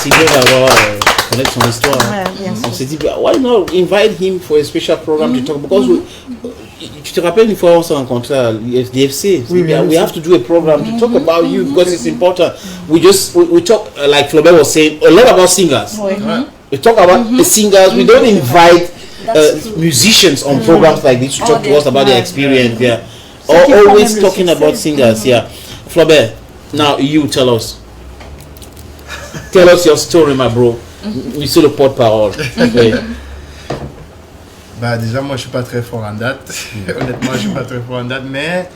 c'est bien d'avoir connaître son histoire. On s'est dit, why not invite him for a special program to talk, because tu te rappelles une fois on s'est rencontrés à l'FDFC. We have to do a program to talk about you because it's important. We talk like Flaubert was saying a lot about singers. We talk about the singers. We don't invite musicians on programs like this to talk to us about their experience. Always talking about singers. Flaubert, now you tell us. Tell us your story, my bro. Monsieur le porte-parole. Bah déjà moi je suis pas très fort en date. Honnêtement je suis pas très fort en date, mais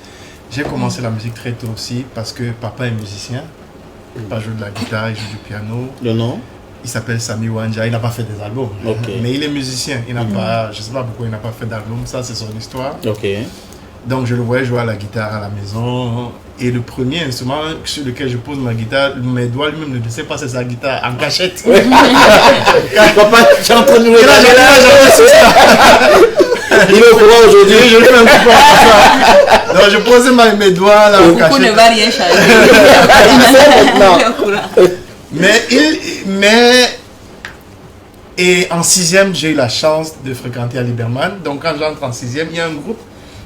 j'ai commencé la musique très tôt aussi parce que papa est musicien. Papa joue de la guitare, il joue du piano. Le nom? Il s'appelle Sami Wanja, il n'a pas fait des albums, mais il est musicien. Il n'a pas, je sais pas pourquoi il n'a pas fait d'album, ça c'est son histoire. Donc je le voyais jouer à la guitare à la maison. Et le premier instrument sur lequel je pose ma guitare, mes doigts lui-même ne sait pas c'est sa guitare en cachette. Papa, tu es en train de jouer la il est au courant aujourd'hui, je lui même pas. Donc je posais mes doigts là en cachette. Beaucoup ne va rien changer. Et en 6e, j'ai eu la chance de fréquenter à Liberman. Donc quand j'entre en 6e, il y a un groupe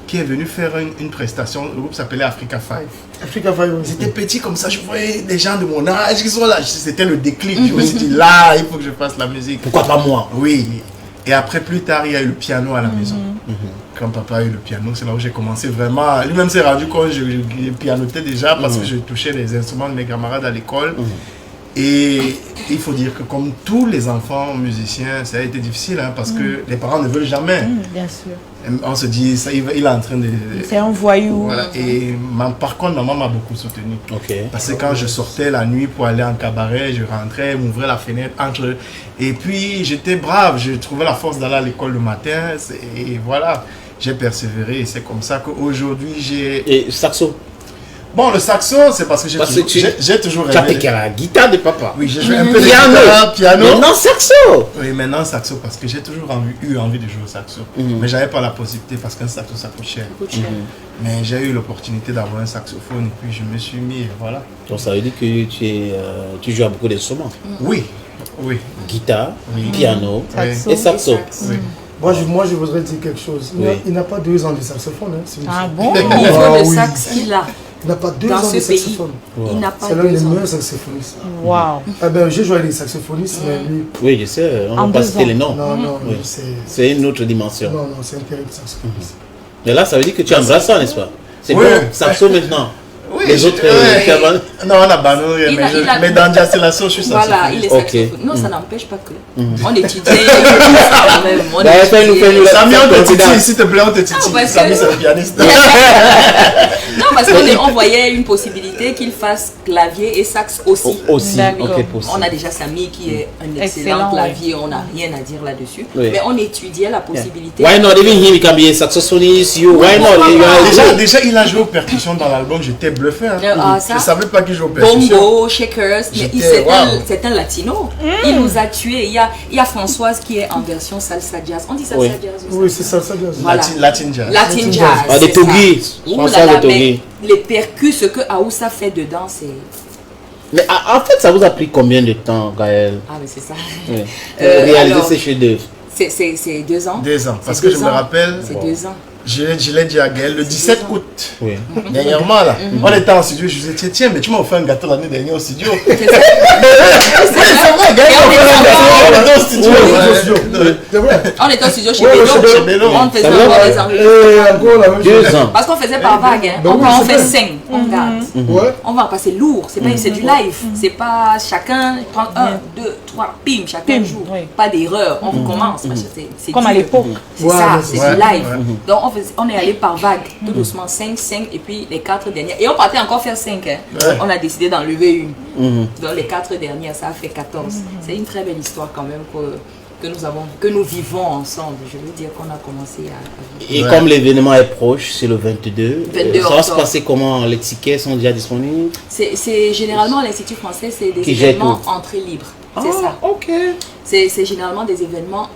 qui est venu faire une prestation. Le groupe s'appelait Africa 5. Africa 5, oui. J'étais petit comme ça, je voyais des gens de mon âge qui sont là. C'était le déclic. Je me suis dit, là, il faut que je fasse la musique. Pourquoi pas moi? Oui. Et après, plus tard, il y a eu le piano à la maison. Quand papa a eu le piano, c'est là où j'ai commencé vraiment. Lui-même s'est rendu compte que je pianotais déjà parce que je touchais les instruments de mes camarades à l'école. Et il faut dire que comme tous les enfants musiciens, ça a été difficile parce que les parents ne veulent jamais. Bien sûr. On se dit, ça, il est en train de... C'est un voyou. Voilà. Et par contre, maman m'a beaucoup soutenu. Parce que quand je sortais la nuit pour aller en cabaret, je rentrais, m'ouvrais la fenêtre, entre... Et puis, j'étais brave, je trouvais la force d'aller à l'école le matin. Et voilà, j'ai persévéré. Et c'est comme ça qu'aujourd'hui, j'ai... Et saxo? Bon, le saxo, c'est parce que j'ai toujours rêvé. Tu as piqué la guitare de papa. Oui, j'ai joué un peu de piano. Maintenant, saxo. Oui, maintenant, saxo, parce que j'ai toujours eu envie de jouer au saxo. Mais j'avais pas la possibilité parce qu'un saxo, ça coûte cher. Mais j'ai eu l'opportunité d'avoir un saxophone et puis je me suis mis, et voilà. Donc ça veut dire que tu joues à beaucoup d'instruments. Oui. Guitare, piano et saxo. Moi, je voudrais dire quelque chose. Il n'a pas 2 ans de saxophone. Ah bon? Le niveau de sax qu'il a. Il n'a pas 2 ans de saxophone. Il n'a pas 2 ans. C'est l'un des meilleurs saxophonistes. Waouh. J'ai joué avec des saxophonistes, mais lui... Oui, je sais, on va pas citer les noms. Non, c'est une autre dimension. Non, c'est un terrible saxophoniste. Mais là, ça veut dire que tu embrasses ça, n'est-ce pas? C'est bon, saxo maintenant. Oui, les autres, non, on a banné, mais dans Jazz la sauce, je suis saxophoniste. Voilà, il est saxophoniste. Non, ça n'empêche pas que. On étudiait. Samy, on te titille, s'il te plaît, on te titille. Samy, c'est le pianiste. Non, parce qu'on voyait une possibilité qu'il fasse clavier et sax aussi. On a déjà Samy qui est un excellent clavier, on n'a rien à dire là-dessus. Mais on étudiait la possibilité. Why not? Even him, he can be a saxophonist. Why not? Déjà, il a joué aux percussions dans l'album, j'étais bluffé. Je ne savais pas qu'il jouait aux percussions. Bongo, shakers, c'est un latino. Il nous a tués. Il y a Françoise qui est en version salsa jazz. On dit salsa jazz. Oui, c'est salsa jazz. Latin jazz. Latin jazz. Des Togis. Les percus, ce que Aoussa fait dedans, c'est... Mais en fait, ça vous a pris combien de temps, Gaël? Ah, mais c'est ça. Réaliser ces chefs-d'œuvre. C'est 2 ans. 2 ans. Parce que je me rappelle... C'est 2 ans. Je l'ai dit à Gaël le 17 août. Dernièrement, là, on était en studio. Je lui disais, tiens, mais tu m'as offert un gâteau l'année dernière au studio. C'est vrai, Gaël m'a offert un gâteau. On était au studio. On était au studio chez Bélo. On faisait encore des enregistrements. 2 ans. Parce qu'on faisait par vague. On fait 5. On garde. On va passer lourd. C'est du live. C'est pas chacun prend 1, 2, 3, pim, chacun joue. Pas d'erreur. On recommence. Comme à l'époque. C'est ça, c'est du live. Donc on est allé par vague, tout doucement, 5, et puis les 4 dernières. Et on partait encore faire 5. On a décidé d'enlever une. Donc les 4 dernières, ça a fait 14. C'est une très belle histoire quand même que nous vivons ensemble. Je veux dire qu'on a commencé à vivre. Et comme l'événement est proche, c'est le 22. Ça va se passer comment? Les tickets sont déjà disponibles? C'est généralement l'Institut français, c'est des événements entrée libre. C'est ça. Ok. C'est généralement des événements